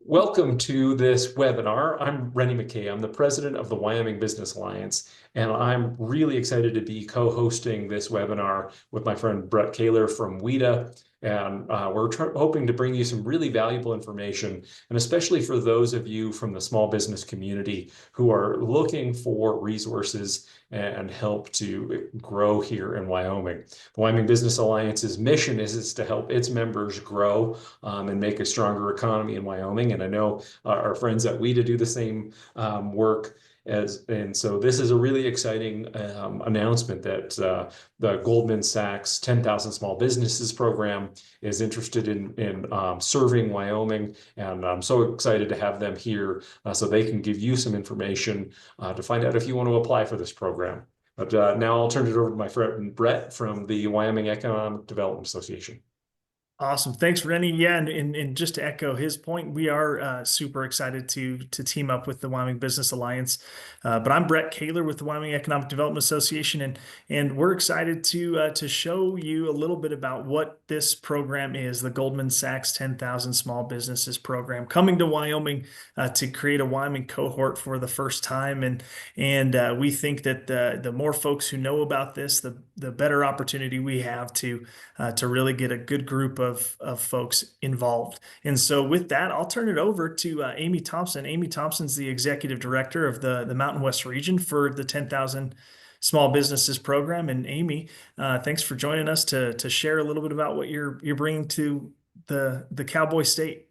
Welcome to this webinar. I'm Rennie McKay. I'm the president of the Wyoming Business Alliance, and I'm really excited to be co-hosting this webinar with my friend Brett Kaler from WIDA. And we're hoping to bring you some really valuable information, and especially for those of you from the small business community who are looking for resources and help to grow here in Wyoming. The Wyoming Business Alliance's mission is to help its members grow and make a stronger economy in Wyoming. And I know our friends at WIDA do the same work. And so this is a really exciting announcement that the Goldman Sachs 10,000 Small Businesses program is interested in serving Wyoming. And I'm so excited to have them here so they can give you some information to find out if you want to apply for this program. But now I'll turn it over to my friend Brett from the Wyoming Economic Development Association. Awesome. Thanks, Rennie. Yeah, and just to echo his point, we are super excited to team up with the Wyoming Business Alliance. But I'm Brett Kaler with the Wyoming Economic Development Association, and we're excited to show you a little bit about what this program is, the Goldman Sachs 10,000 Small Businesses program, coming to Wyoming to create a Wyoming cohort for the first time. And we think that the more folks who know about this, the better opportunity we have to really get a good group of folks involved. And so with that, I'll turn it over to Amy Thompson. Amy Thompson's the executive director of the Mountain West region for the 10,000 Small Businesses program. And Amy, thanks for joining us to share a little bit about what you're bringing to the Cowboy State.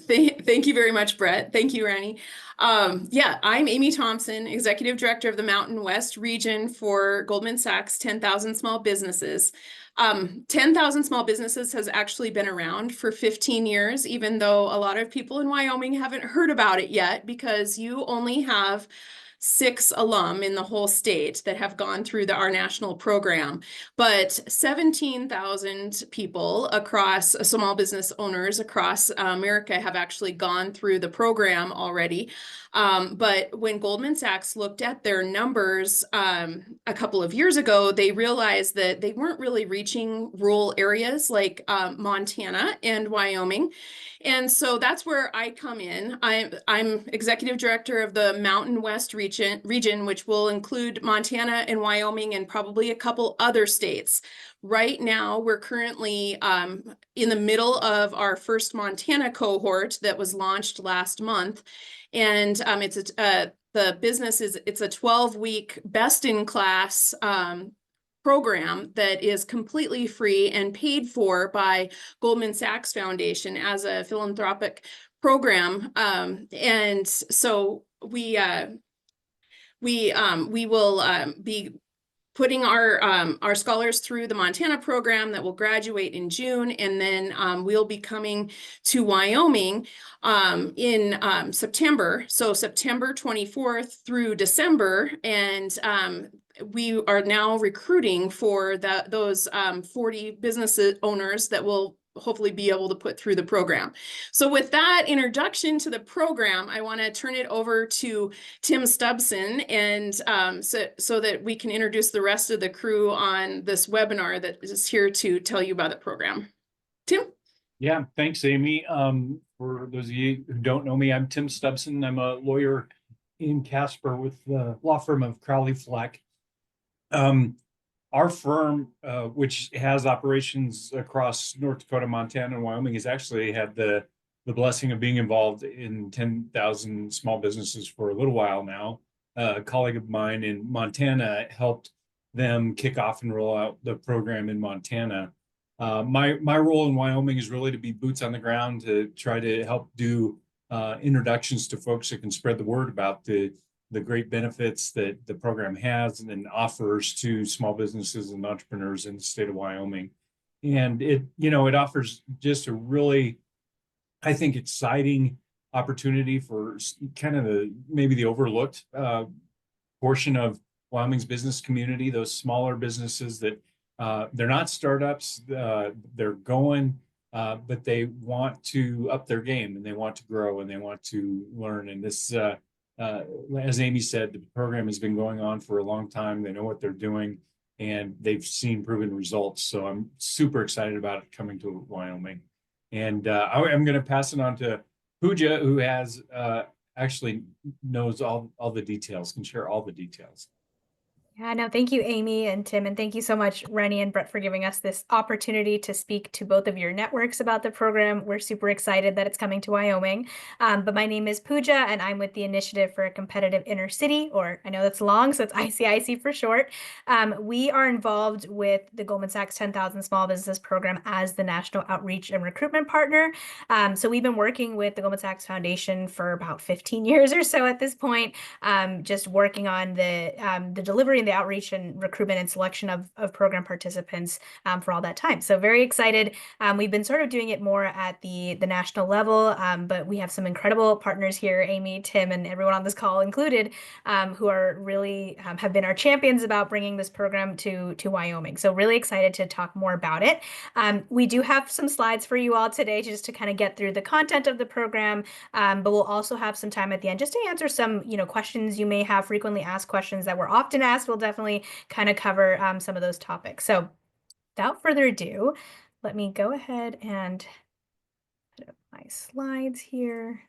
Thank you very much, Brett. Thank you, Ranny. Yeah, I'm Amy Thompson, Executive Director of the Mountain West region for Goldman Sachs 10,000 Small Businesses. 10,000 Small Businesses has actually been around for 15 years, even though a lot of people in Wyoming haven't heard about it yet because you only have 6 alum in the whole state that have gone through our national program, but 17,000 people across small business owners across America have actually gone through the program already. But when Goldman Sachs looked at their numbers a couple of years ago, they realized that they weren't really reaching rural areas like Montana and Wyoming. And so that's where I come in. I'm executive director of the Mountain West region, which will include Montana and Wyoming and probably a couple other states. Right now, we're currently in the middle of our first Montana cohort that was launched last month. And the business it's a 12-week best-in-class program that is completely free and paid for by Goldman Sachs Foundation as a philanthropic program. And so we will be putting our scholars through the Montana program that will graduate in June, and then we'll be coming to Wyoming in September. So September 24th through December, and we are now recruiting for those 40 business owners that will hopefully be able to put through the program. So with that introduction to the program, I want to turn it over to Tim Stubson, and so that we can introduce the rest of the crew on this webinar that is here to tell you about the program. Tim? Yeah, thanks, Amy. For those of you who don't know me, I'm Tim Stubson. I'm a lawyer in Casper with the law firm of Crowley Fleck. Our firm, which has operations across North Dakota, Montana, and Wyoming, has actually had the blessing of being involved in 10,000 small businesses for a little while now. A colleague of mine in Montana helped them kick off and roll out the program in Montana. My role in Wyoming is really to be boots on the ground to try to help do introductions to folks that can spread the word about the great benefits that the program has and offers to small businesses and entrepreneurs in the state of Wyoming. And it offers just a really, I think, exciting opportunity for kind of maybe the overlooked portion of Wyoming's business community, those smaller businesses that they're not startups, they're going, but they want to up their game and they want to grow and they want to learn. And this, as Amy said, the program has been going on for a long time. They know what they're doing and they've seen proven results. So I'm super excited about it coming to Wyoming. And I'm going to pass it on to Pooja, who has actually knows all the details, can share all the details. Yeah, no, thank you, Amy and Tim, and thank you so much, Rennie and Brett, for giving us this opportunity to speak to both of your networks about the program. We're super excited that it's coming to Wyoming. But my name is Pooja, and I'm with the Initiative for a Competitive Inner City, or I know that's long, so it's ICIC for short. We are involved with the Goldman Sachs 10,000 Small Business Program as the National Outreach and Recruitment Partner. So we've been working with the Goldman Sachs Foundation for about 15 years or so at this point, just working on the delivery and the outreach and recruitment and selection of program participants for all that time. So very excited. We've been sort of doing it more at the national level, but we have some incredible partners here, Amy, Tim, and everyone on this call included, who are really have been our champions about bringing this program to Wyoming. So really excited to talk more about it. We do have some slides for you all today just to kind of get through the content of the program, but we'll also have some time at the end just to answer some questions you may have, frequently asked questions that were often asked. We'll definitely kind of cover some of those topics. So without further ado, let me go ahead and put up my slides here.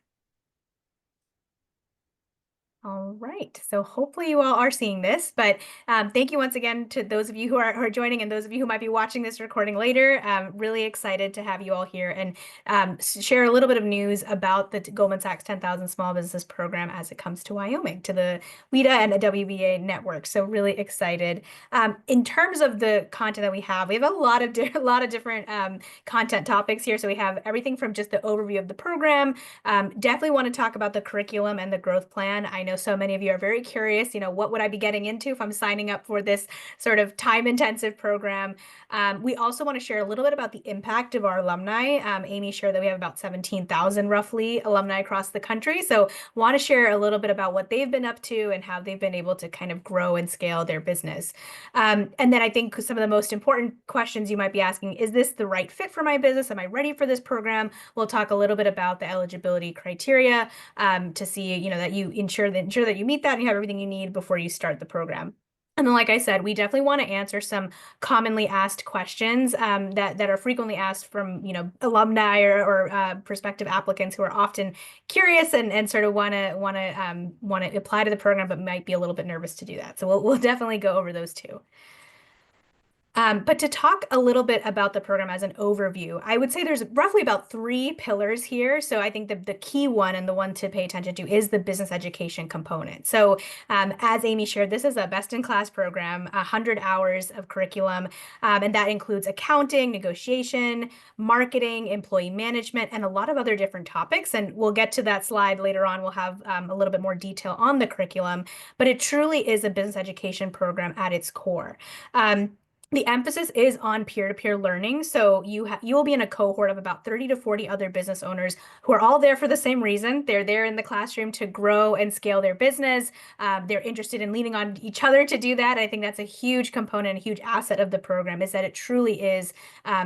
All right, so hopefully you all are seeing this, but thank you once again to those of you who are joining and those of you who might be watching this recording later. Really excited to have you all here and share a little bit of news about the Goldman Sachs 10,000 Small Business Program as it comes to Wyoming, to the WIDA and the WBA network. So really excited. In terms of the content that we have a lot of different content topics here. So we have everything from just the overview of the program. Definitely want to talk about the curriculum and the growth plan. I know so many of you are very curious, what would I be getting into if I'm signing up for this sort of time-intensive program? We also want to share a little bit about the impact of our alumni. Amy shared that we have about 17,000 roughly alumni across the country. So want to share a little bit about what they've been up to and how they've been able to kind of grow and scale their business. And then I think some of the most important questions you might be asking, is this the right fit for my business? Am I ready for this program? We'll talk a little bit about the eligibility criteria to see, that you ensure that you meet that and you have everything you need before you start the program. And then, like I said, we definitely want to answer some commonly asked questions that are frequently asked from, alumni or prospective applicants who are often curious and sort of want to apply to the program, but might be a little bit nervous to do that. So we'll definitely go over those too. But to talk a little bit about the program as an overview, I would say there's roughly about 3 pillars here. So I think the key one and the one to pay attention to is the business education component. So as Amy shared, this is a best-in-class program, 100 hours of curriculum, and that includes accounting, negotiation, marketing, employee management, and a lot of other different topics. And we'll get to that slide later on. We'll have a little bit more detail on the curriculum, but it truly is a business education program at its core. The emphasis is on peer-to-peer learning. So you will be in a cohort of about 30 to 40 other business owners who are all there for the same reason. They're there in the classroom to grow and scale their business. They're interested in leaning on each other to do that. I think that's a huge component, a huge asset of the program, is that it truly is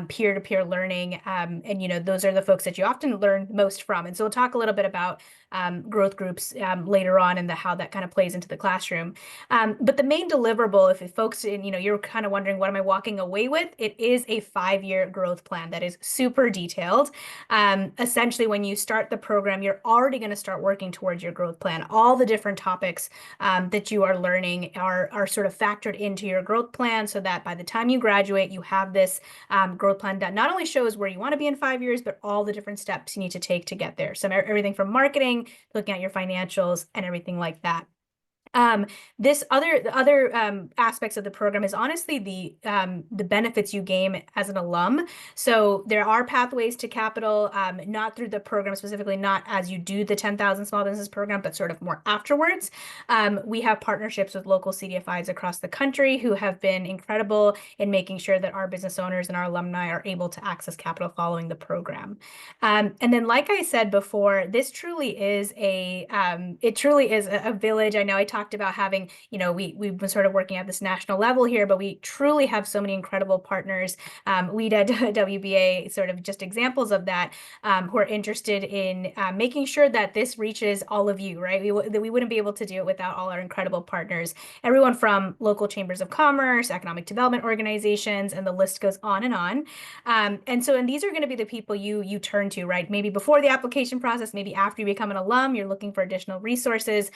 peer-to-peer learning. And those are the folks that you often learn most from. And so we'll talk a little bit about growth groups later on and how that kind of plays into the classroom. But the main deliverable, if folks, you're kind of wondering, what am I walking away with? It is a 5-year growth plan that is super detailed. Essentially, when you start the program, you're already going to start working towards your growth plan. All the different topics that you are learning are sort of factored into your growth plan so that by the time you graduate, you have this growth plan that not only shows where you want to be in 5 years, but all the different steps you need to take to get there. So everything from marketing, looking at your financials and everything like that. This other aspects of the program is honestly the benefits you gain as an alum. So there are pathways to capital, not through the program specifically, not as you do the 10,000 Small Business Program, but sort of more afterwards. We have partnerships with local CDFIs across the country who have been incredible in making sure that our business owners and our alumni are able to access capital following the program. And then, like I said before, this truly is a village. I know I talked talked about having, we've been sort of working at this national level here, but we truly have so many incredible partners. WIDA, WBA, sort of just examples of that, who are interested in making sure that this reaches all of you, right? We wouldn't be able to do it without all our incredible partners, everyone from local chambers of commerce, economic development organizations, and the list goes on and on. And these are going to be the people you turn to, right? Maybe before the application process, maybe after you become an alum, you're looking for additional resources.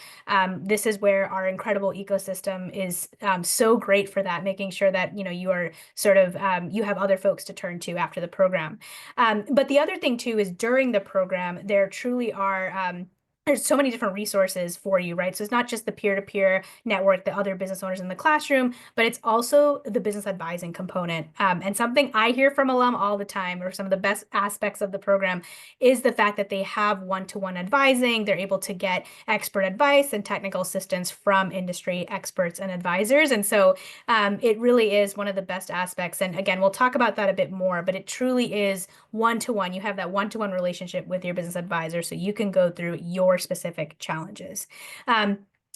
This is where our incredible ecosystem is so great for that, making sure that you are sort of you have other folks to turn to after the program. But the other thing too is during the program, there truly are there's so many different resources for you, right? So it's not just the peer-to-peer network, the other business owners in the classroom, but it's also the business advising component. And something I hear from alum all the time, or some of the best aspects of the program, is the fact that they have one-to-one advising. They're able to get expert advice and technical assistance from industry experts and advisors. And so it really is one of the best aspects. And again, we'll talk about that a bit more, but it truly is one-to-one. You have that one-to-one relationship with your business advisor, so you can go through your specific challenges.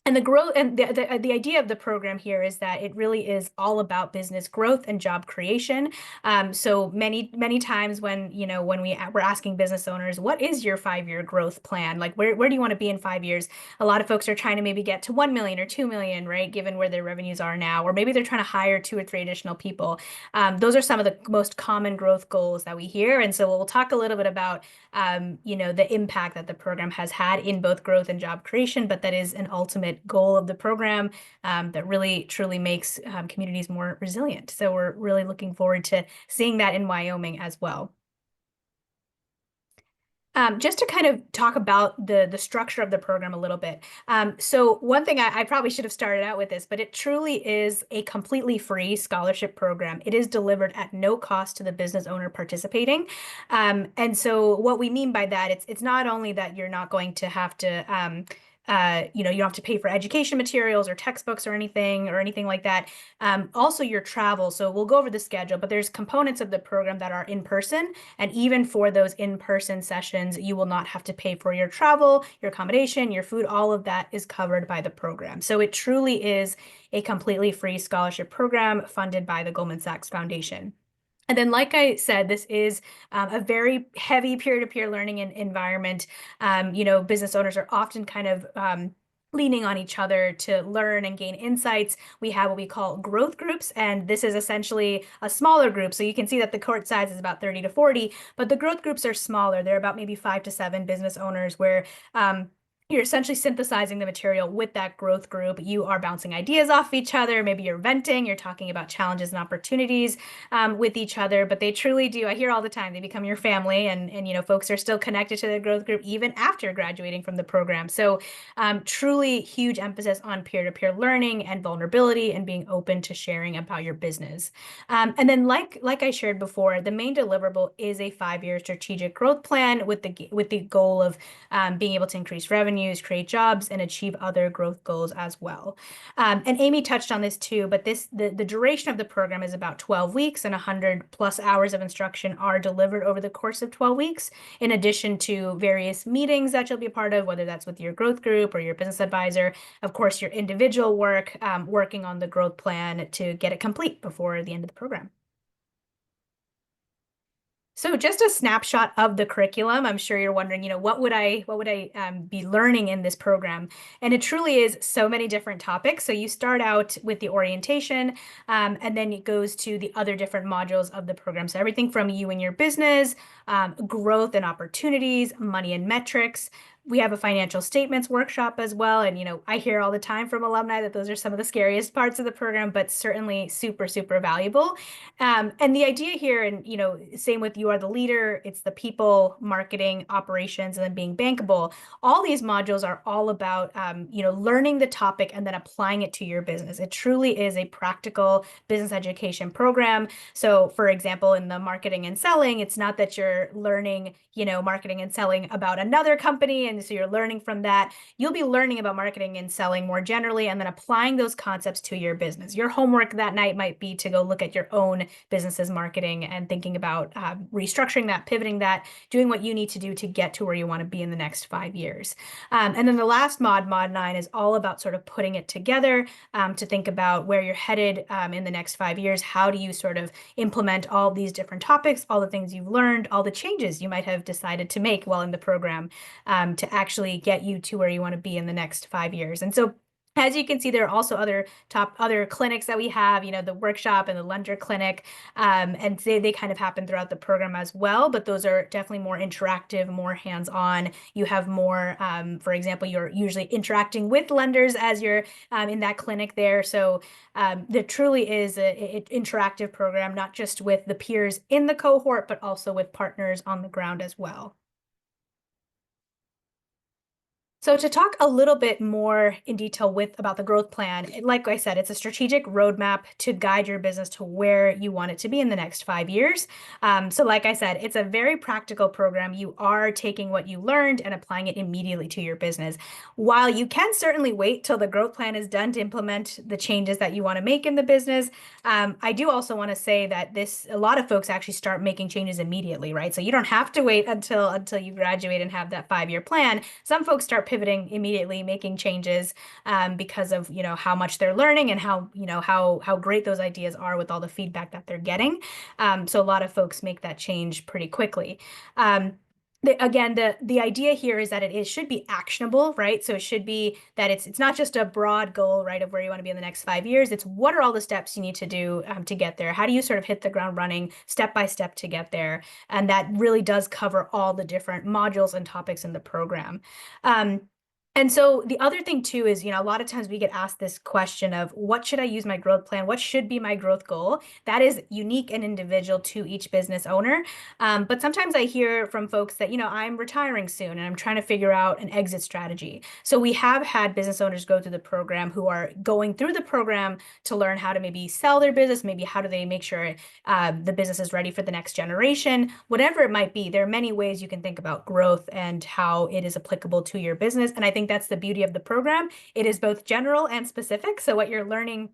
And the growth and the idea of the program here is that it really is all about business growth and job creation. So many times when we're asking business owners, what is your 5-year growth plan? Like where do you want to be in 5 years? A lot of folks are trying to maybe get to 1 million or 2 million, right? Given where their revenues are now, or maybe they're trying to hire 2 or 3 additional people. Those are some of the most common growth goals that we hear. And so we'll talk a little bit about the impact that the program has had in both growth and job creation, but that is an ultimate goal of the program that really truly makes communities more resilient. So we're really looking forward to seeing that in Wyoming as well. Just to kind of talk about the structure of the program a little bit. So one thing I probably should have started out with this, but it truly is a completely free scholarship program. It is delivered at no cost to the business owner participating. And so what we mean by that, it's not only that you're not going to have to you don't have to pay for education materials or textbooks or anything like that. Also your travel. So we'll go over the schedule, but there's components of the program that are in person. And even for those in-person sessions, you will not have to pay for your travel, your accommodation, your food. All of that is covered by the program. So it truly is a completely free scholarship program funded by the Goldman Sachs Foundation. And then, like I said, this is a very heavy peer-to-peer learning environment. Business owners are often kind of leaning on each other to learn and gain insights. We have what we call growth groups, and this is essentially a smaller group. So you can see that the cohort size is about 30 to 40, but the growth groups are smaller. They're about maybe 5 to 7 business owners where you're essentially synthesizing the material with that growth group. You are bouncing ideas off each other. Maybe you're venting, you're talking about challenges and opportunities with each other, but they truly do. I hear all the time, they become your family, and folks are still connected to their growth group even after graduating from the program. So truly huge emphasis on peer-to-peer learning and vulnerability and being open to sharing about your business. And then like I shared before, the main deliverable is a 5-year strategic growth plan with the goal of being able to increase revenue, create jobs, and achieve other growth goals as well. And Amy touched on this too, but the duration of the program is about 12 weeks, and 100+ hours of instruction are delivered over the course of 12 weeks, in addition to various meetings that you'll be a part of, whether that's with your growth group or your business advisor. Of course, your individual work, working on the growth plan to get it complete before the end of the program. So just a snapshot of the curriculum. I'm sure you're wondering, what would I be learning in this program? And it truly is so many different topics. So you start out with the orientation, and then it goes to the other different modules of the program. So everything from you and your business, growth and opportunities, money and metrics. We have a financial statements workshop as well. And, I hear all the time from alumni that those are some of the scariest parts of the program, but certainly super, super valuable. And the idea here, and, same with you are the leader, it's the people, marketing, operations, and then being bankable. All these modules are all about, learning the topic and then applying it to your business. It truly is a practical business education program. So for example, in the marketing and selling, it's not that you're learning, marketing and selling about another company and so you're learning from that. You'll be learning about marketing and selling more generally, and then applying those concepts to your business. Your homework that night might be to go look at your own business's marketing and thinking about restructuring that, pivoting that, doing what you need to do to get to where you want to be in the next 5 years. And then the last mod 9, is all about sort of putting it together to think about where you're headed in the next 5 years. How do you sort of implement all these different topics, all the things you've learned, all the changes you might have decided to make while in the program to actually get you to where you want to be in the next 5 years. And so as you can see, there are also other clinics that we have, the workshop and the lender clinic, and they kind of happen throughout the program as well, but those are definitely more interactive, more hands-on. You have more, for example, you're usually interacting with lenders as you're in that clinic there. So there truly is an interactive program, not just with the peers in the cohort, but also with partners on the ground as well. So to talk a little bit more in detail about the growth plan, like I said, it's a strategic roadmap to guide your business to where you want it to be in the next 5 years. So like I said, it's a very practical program. You are taking what you learned and applying it immediately to your business. While you can certainly wait till the growth plan is done to implement the changes that you want to make in the business, I do also want to say that a lot of folks actually start making changes immediately, right? So you don't have to wait until you graduate and have that 5-year plan. Some folks start pivoting immediately, making changes because of how much they're learning and how great those ideas are with all the feedback that they're getting. So a lot of folks make that change pretty quickly. Again, the idea here is that it should be actionable, right? So it should be that it's not just a broad goal, right, of where you want to be in the next 5 years. It's what are all the steps you need to do to get there? How do you sort of hit the ground running step by step to get there? And that really does cover all the different modules and topics in the program. And so the other thing too is, a lot of times we get asked this question of what should I use my growth plan? What should be my growth goal? That is unique and individual to each business owner. But sometimes I hear from folks that, I'm retiring soon and I'm trying to figure out an exit strategy. So we have had business owners go through the program who are going through the program to learn how to maybe sell their business, maybe how do they make sure the business is ready for the next generation, whatever it might be. There are many ways you can think about growth and how it is applicable to your business. And I think that's the beauty of the program. It is both general and specific. So what you're learning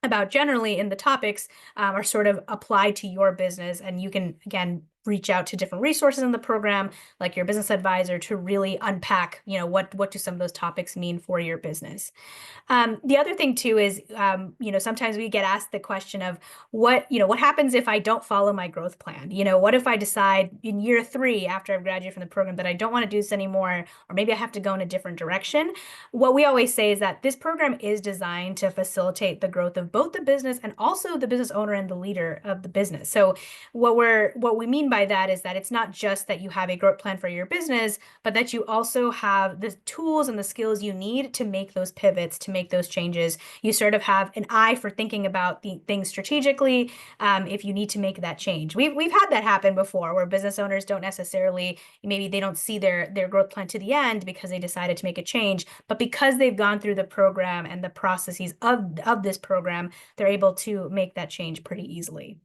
about generally in the topics are sort of applied to your business. And you can, again, reach out to different resources in the program, like your business advisor, to really unpack, what do some of those topics mean for your business. The other thing too is, sometimes we get asked the question of what happens if I don't follow my growth plan? What if I decide in year 3 after I've graduated from the program that I don't want to do this anymore, or maybe I have to go in a different direction? What we always say is that this program is designed to facilitate the growth of both the business and also the business owner and the leader of the business. So what we mean by that is that it's not just that you have a growth plan for your business, but that you also have the tools and the skills you need to make those pivots, to make those changes. You sort of have an eye for thinking about the things strategically if you need to make that change. We've had that happen before, where business owners don't necessarily, maybe they don't see their growth plan to the end because they decided to make a change, but because they've gone through the program and the processes of this program, they're able to make that change pretty easily.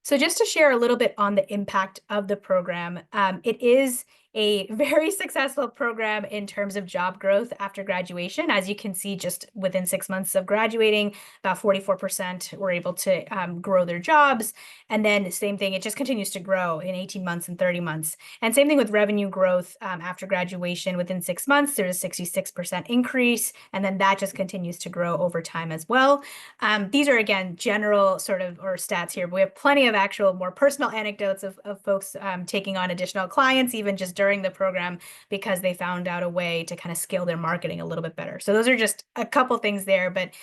So just to share a little bit on the impact of the program, it is a very successful program in terms of job growth after graduation. As you can see, just within 6 months of graduating, about 44% were able to grow their jobs. And then the same thing, it just continues to grow in 18 months and 30 months. And same thing with revenue growth after graduation. Within 6 months, there's a 66% increase. And then that just continues to grow over time as well. These are, again, general stats here, but we have plenty of actual more personal anecdotes of folks taking on additional clients, even just during the program, because they found out a way to kind of scale their marketing a little bit better. So those are just a couple things there, but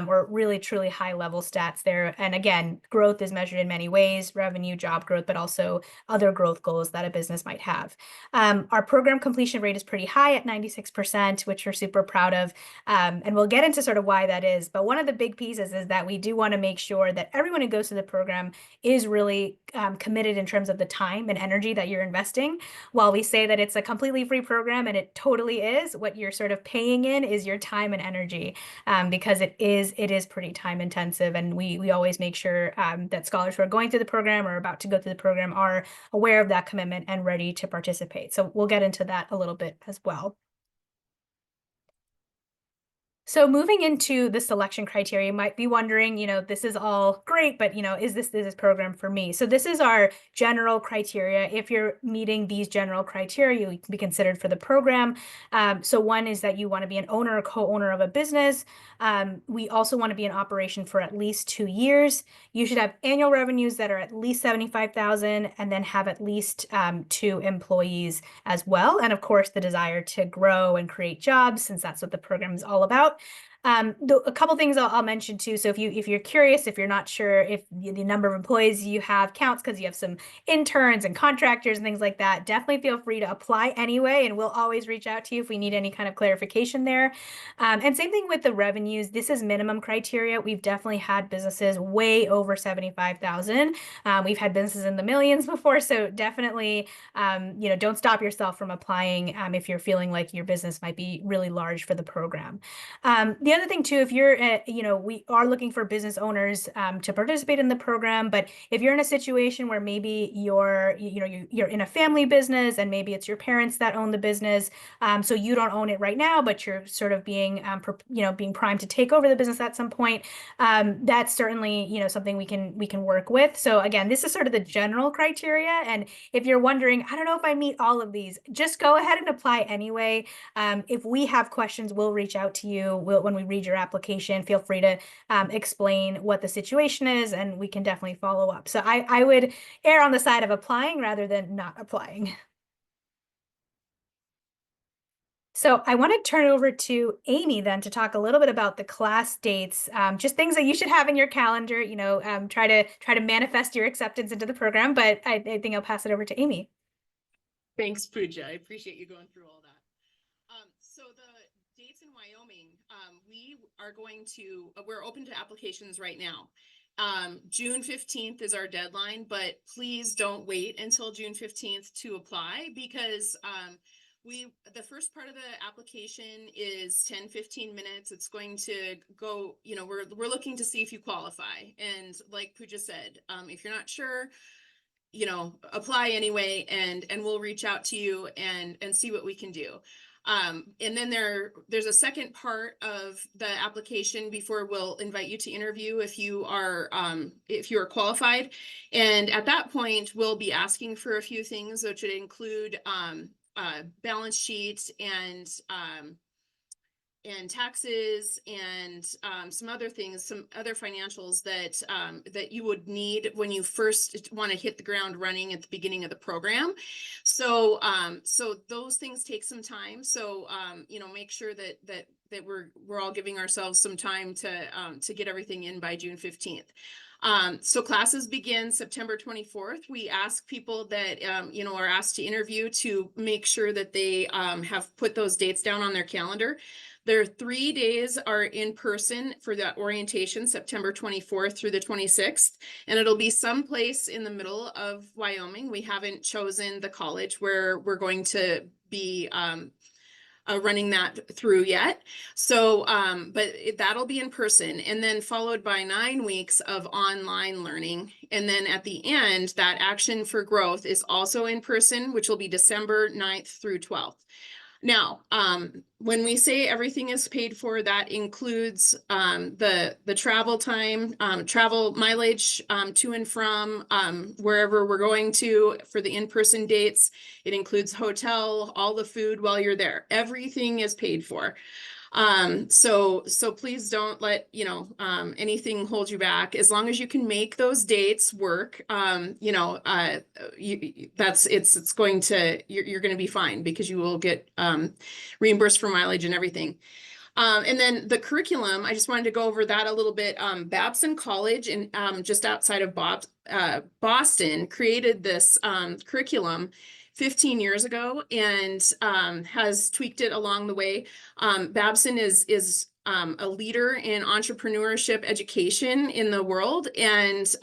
we're really, truly high level stats there. And again, growth is measured in many ways, revenue, job growth, but also other growth goals that a business might have. Our program completion rate is pretty high at 96%, which we're super proud of. And we'll get into sort of why that is. But one of the big pieces is that we do want to make sure that everyone who goes through the program is really committed in terms of the time and energy that you're investing. While we say that it's a completely free program, and it totally is. What you're sort of paying in is your time and energy, because it is pretty time intensive, and we always make sure that scholars who are going through the program or about to go through the program are aware of that commitment and ready to participate. So we'll get into that a little bit as well. So moving into the selection criteria, you might be wondering, this is all great, but is this program for me? So this is our general criteria. If you're meeting these general criteria, you can be considered for the program. So one is that you want to be an owner or co-owner of a business. We also want to be in operation for at least 2 years. You should have annual revenues that are at least 75,000, and then have at least 2 employees as well. And of course, the desire to grow and create jobs, since that's what the program is all about. A couple things I'll mention too. So if you're curious, if you're not sure if the number of employees you have counts, because you have some interns and contractors and things like that, definitely feel free to apply anyway, and we'll always reach out to you if we need any kind of clarification there. And same thing with the revenues. This is minimum criteria. We've definitely had businesses way over 75,000. We've had businesses in the millions before, so definitely, don't stop yourself from applying if you're feeling like your business might be really large for the program. The other thing too, if you're, we are looking for business owners to participate in the program, but if you're in a situation where maybe you're in a family business, and maybe it's your parents that own the business, so you don't own it right now, but you're sort of being primed to take over the business at some point, that's certainly, something we can work with. So again, this is sort of the general criteria, and if you're wondering, I don't know if I meet all of these, just go ahead and apply anyway. If we have questions, we'll reach out to you. When we read your application, feel free to explain what the situation is, and we can definitely follow up. So I would err on the side of applying rather than not applying. So I want to turn it over to Amy then to talk a little bit about the class dates, just things that you should have in your calendar, try to manifest your acceptance into the program, but I think I'll pass it over to Amy. Thanks, Pooja. I appreciate you going through all that. So the dates in Wyoming, we're open to applications right now. June 15th is our deadline, but please don't wait until June 15th to apply, because the first part of the application is 10-15 minutes. It's going to go, we're looking to see if you qualify. And like Pooja said, if you're not sure, apply anyway, and we'll reach out to you and see what we can do. And then there's a second part of the application before we'll invite you to interview if you are qualified. And at that point, we'll be asking for a few things, which would include balance sheet and taxes and some other things, some other financials that you would need when you first want to hit the ground running at the beginning of the program. So those things take some time. So make sure that we're all giving ourselves some time to get everything in by June 15th. So classes begin September 24th. We ask people that, are asked to interview to make sure that they have put those dates down on their calendar. Their 3 days are in person for that orientation, September 24th through the 26th, and it'll be someplace in the middle of Wyoming. We haven't chosen the college where we're going to be running that through yet. So, but that'll be in person, and then followed by 9 weeks of online learning. And then at the end, that Action for Growth is also in person, which will be December 9th through 12th. Now, when we say everything is paid for, that includes the travel time, travel mileage to and from wherever we're going to for the in-person dates. It includes hotel, all the food while you're there. Everything is paid for. So please don't let, anything hold you back. As long as you can make those dates work, you're going to be fine, because you will get, reimbursed for mileage and everything. And then the curriculum, I just wanted to go over that a little bit. Babson College in just outside of Boston created this curriculum 15 years ago and has tweaked it along the way. Babson is a leader in entrepreneurship education in the world, and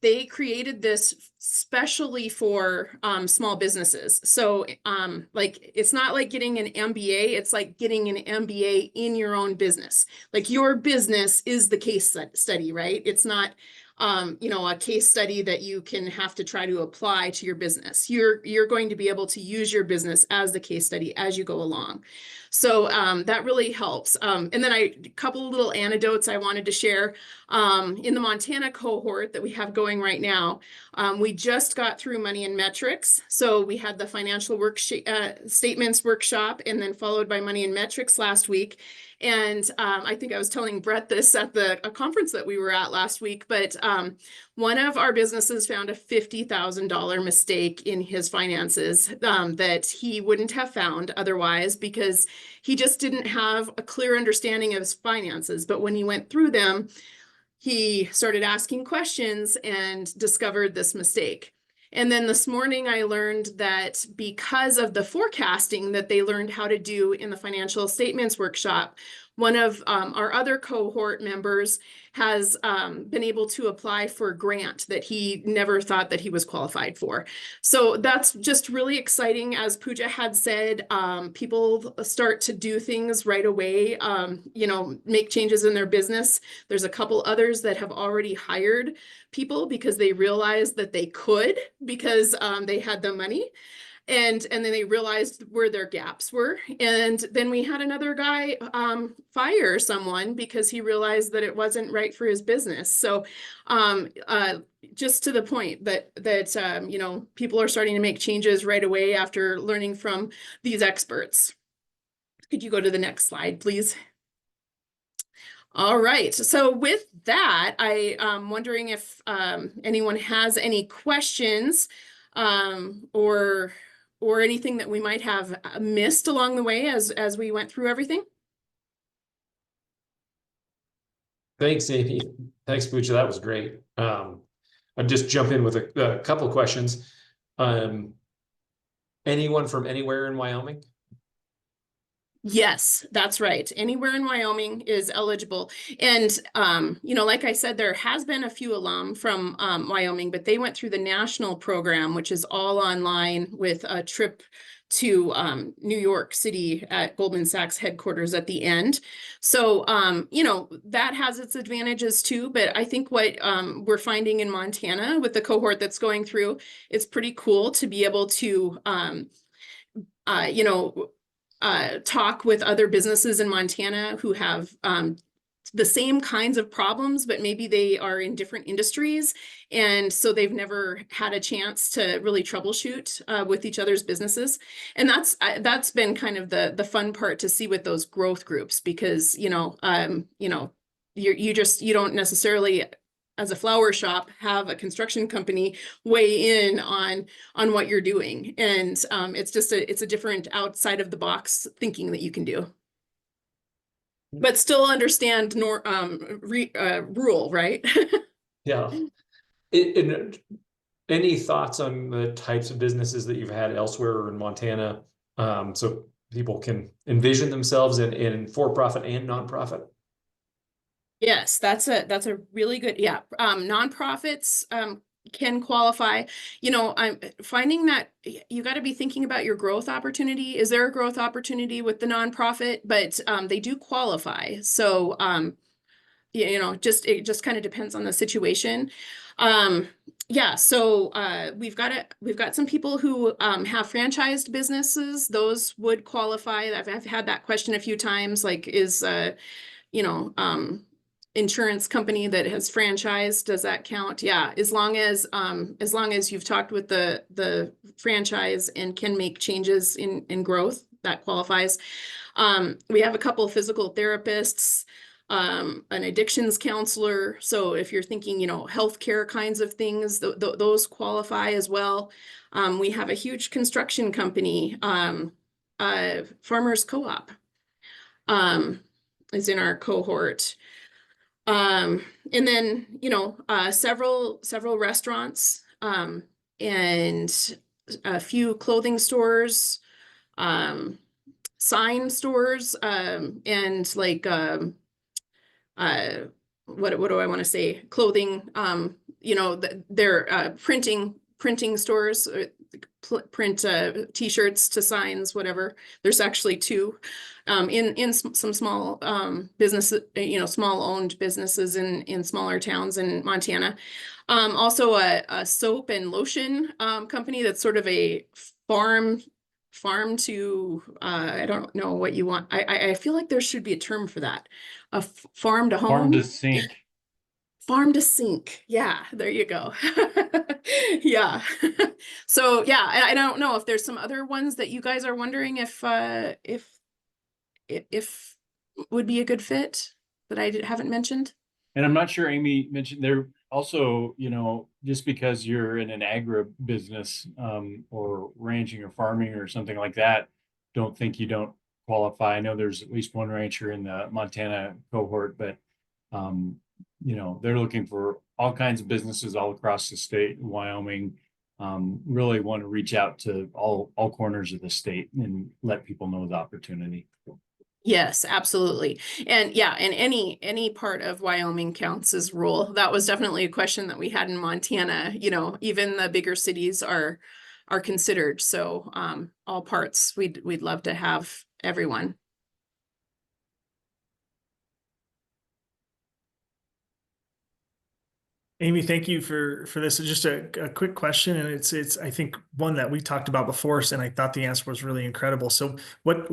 they created this specially for small businesses. So like it's not like getting an MBA, it's like getting an MBA in your own business. Like your business is the case study, right? It's not you know, a case study that you can have to try to apply to your business. You're going to be able to use your business as the case study as you go along. So that really helps. And then a couple of little anecdotes I wanted to share. In the Montana cohort that we have going right now, we just got through money and metrics. So we had the financial statements workshop and then followed by money and metrics last week. And I think I was telling Brett this at a conference that we were at last week, but one of our businesses found a $50,000 mistake in his finances that he wouldn't have found otherwise because he just didn't have a clear understanding of his finances. But when he went through them, he started asking questions and discovered this mistake. And then this morning I learned that because of the forecasting that they learned how to do in the financial statements workshop, one of our other cohort members has been able to apply for a grant that he never thought that he was qualified for. So that's just really exciting. As Pooja had said, people start to do things right away, you know, make changes in their business. There's a couple others that have already hired people because they realized that they could because they had the money. And then they realized where their gaps were. And then we had another guy fire someone because he realized that it wasn't right for his business. So just to the point that you know, people are starting to make changes right away after learning from these experts. Could you go to the next slide, please? All right, so with that, I'm wondering if anyone has any questions or anything that we might have missed along the way as we went through everything. Thanks, Amy. Thanks, Pooja. That was great. I'll just jump in with a couple of questions. Anyone from anywhere in Wyoming? Yes, that's right. Anywhere in Wyoming is eligible. And, you know, like I said, there has been a few alum from Wyoming, but they went through the national program, which is all online with a trip to New York City at Goldman Sachs headquarters at the end. So, you know, that has its advantages too. But I think what we're finding in Montana with the cohort that's going through, it's pretty cool to be able to, you know, talk with other businesses in Montana who have the same kinds of problems, but maybe they are in different industries. And so they've never had a chance to really troubleshoot with each other's businesses. And that's been kind of the fun part to see with those growth groups, because, you know, you don't necessarily, as a flower shop, have a construction company weigh in on what you're doing. And it's just it's a different outside of the box thinking that you can do. But still understand rural, right? Yeah. Any thoughts on the types of businesses that you've had elsewhere or in Montana, so people can envision themselves in for-profit and nonprofit? Yes, that's a really good, yeah. Nonprofits can qualify. You know, I'm finding that you got to be thinking about your growth opportunity. Is there a growth opportunity with the nonprofit? But they do qualify. So you know, it just kind of depends on the situation. Yeah, so we've got some people who have franchised businesses. Those would qualify. I've had that question a few times, like, is you know, insurance company that has franchised, does that count? Yeah, as long as you've talked with the franchise and can make changes in growth, that qualifies. We have a couple of physical therapists, an addictions counselor. So if you're thinking, you know, healthcare kinds of things, those qualify as well. We have a huge construction company, Farmers Co-op is in our cohort. And then, you know, several restaurants, and a few clothing stores, sign stores, and like, what do I want to say? Clothing, you know, they're printing stores, print t-shirts to signs, whatever. There's actually two in some small businesses, you know, small owned businesses in smaller towns in Montana. Also a soap and lotion company that's sort of a farm to I don't know what you want. I feel like there should be a term for that. A farm to home. Farm to sink. Farm to sink. Yeah, there you go. Yeah. So yeah, I don't know if there's some other ones that you guys are wondering if would be a good fit that I haven't mentioned. And I'm not sure Amy mentioned there also, you know, just because you're in an agribusiness or ranching or farming or something like that, don't think you don't qualify. I know there's at least one rancher in the Montana cohort, but you know, they're looking for all kinds of businesses all across the state, Wyoming. Really want to reach out to all corners of the state and let people know the opportunity. Yes, absolutely. And yeah, and any part of Wyoming counts as rural. That was definitely a question that we had in Montana. You know, even the bigger cities are considered. So all parts, we'd love to have everyone. Amy, thank you for this. Just a quick question, and it's I think one that we talked about before, and I thought the answer was really incredible. So what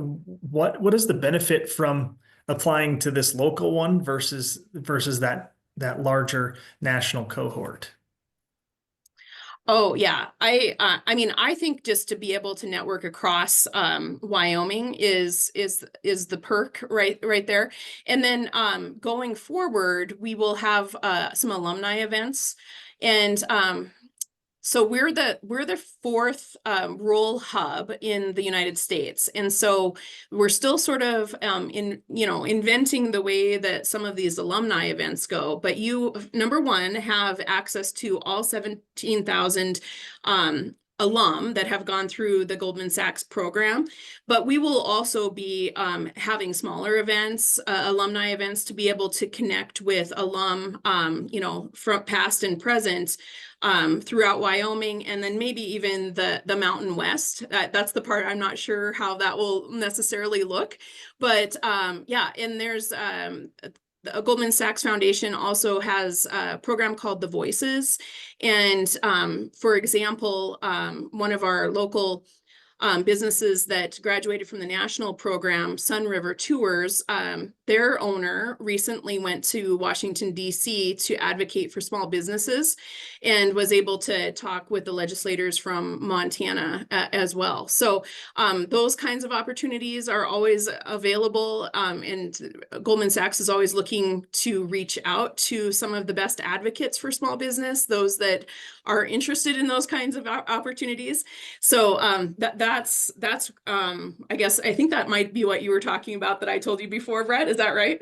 is the benefit from applying to this local one versus that larger national cohort? Oh yeah, I mean, I think just to be able to network across Wyoming is the perk right there. And then going forward, we will have some alumni events, and so we're the fourth rural hub in the United States, and so we're still sort of inventing the way that some of these alumni events go. But you, number one, have access to all 17,000 alum that have gone through the Goldman Sachs program, but we will also be having smaller events, alumni events, to be able to connect with alum, from past and present throughout Wyoming, and then maybe even the Mountain West. That's the part I'm not sure how that will necessarily look, but yeah, and there's the Goldman Sachs Foundation also has a program called The Voices. And for example, one of our local businesses that graduated from the national program, Sun River Tours, their owner recently went to Washington, D.C. to advocate for small businesses and was able to talk with the legislators from Montana as well. So those kinds of opportunities are always available, and Goldman Sachs is always looking to reach out to some of the best advocates for small business, those that are interested in those kinds of opportunities. So that's I guess I think that might be what you were talking about that I told you before, Brett. Is that right?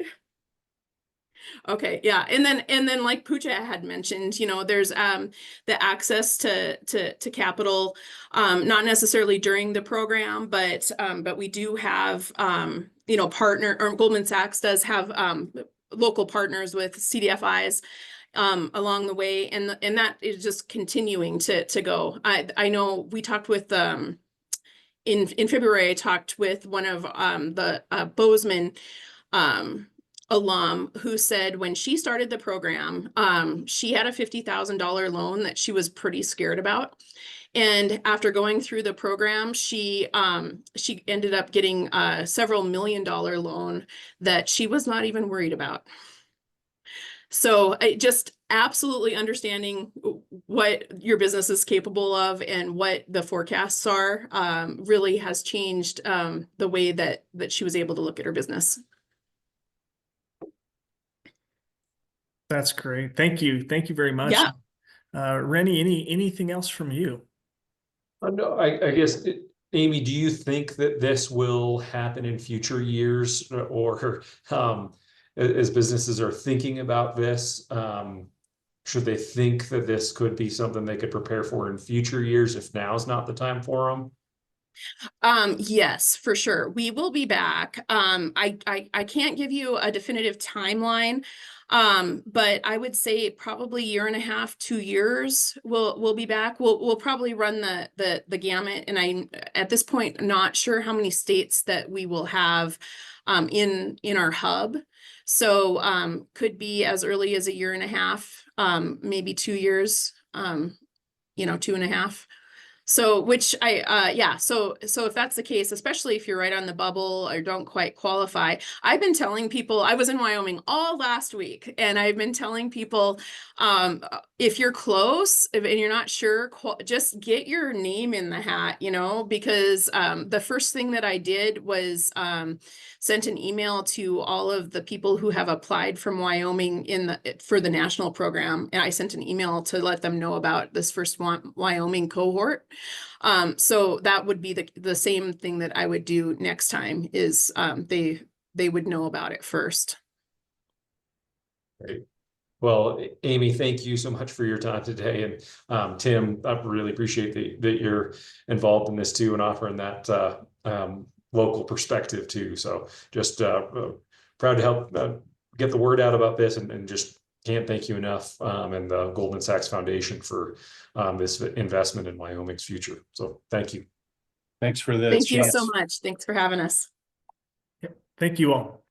Okay, yeah, and then like Pooja had mentioned, there's the access to capital, not necessarily during the program, but we do have Goldman Sachs does have local partners with CDFIs along the way, and that is just continuing to go. I know we talked with in February, I talked with one of the Bozeman alum who said when she started the program, she had a $50,000 loan that she was pretty scared about. And after going through the program, she ended up getting a several $1-million loan that she was not even worried about. So just absolutely understanding what your business is capable of and what the forecasts are really has changed the way that she was able to look at her business. That's great. Thank you. Thank you very much. Yeah. Rennie, anything else from you? No, I guess, Amy, do you think that this will happen in future years, or as businesses are thinking about this, should they think that this could be something they could prepare for in future years if now is not the time for them? Yes, for sure. We will be back. I can't give you a definitive timeline. But I would say probably 1.5 to 2 years we'll be back. We'll probably run the gamut, and I'm at this point not sure how many states that we will have in our hub. So could be as early as 1.5 years, maybe 2 years, 2.5. So, which yeah, so if that's the case, especially if you're right on the bubble or don't quite qualify, I've been telling people, I was in Wyoming all last week, and I've been telling people, if you're close and you're not sure, just get your name in the hat, because the first thing that I did was sent an email to all of the people who have applied from Wyoming for the national program, and I sent an email to let them know about this first Wyoming cohort. So that would be the same thing that I would do next time is they would know about it first. Great. Well, Amy, thank you so much for your time today. And Tim, I really appreciate that you're involved in this too and offering that local perspective too. So just proud to help get the word out about this, and just can't thank you enough, and the Goldman Sachs Foundation for this investment in Wyoming's future. So thank you. Thanks for the Thank you chance. so much. Thanks for having us. Thank you all.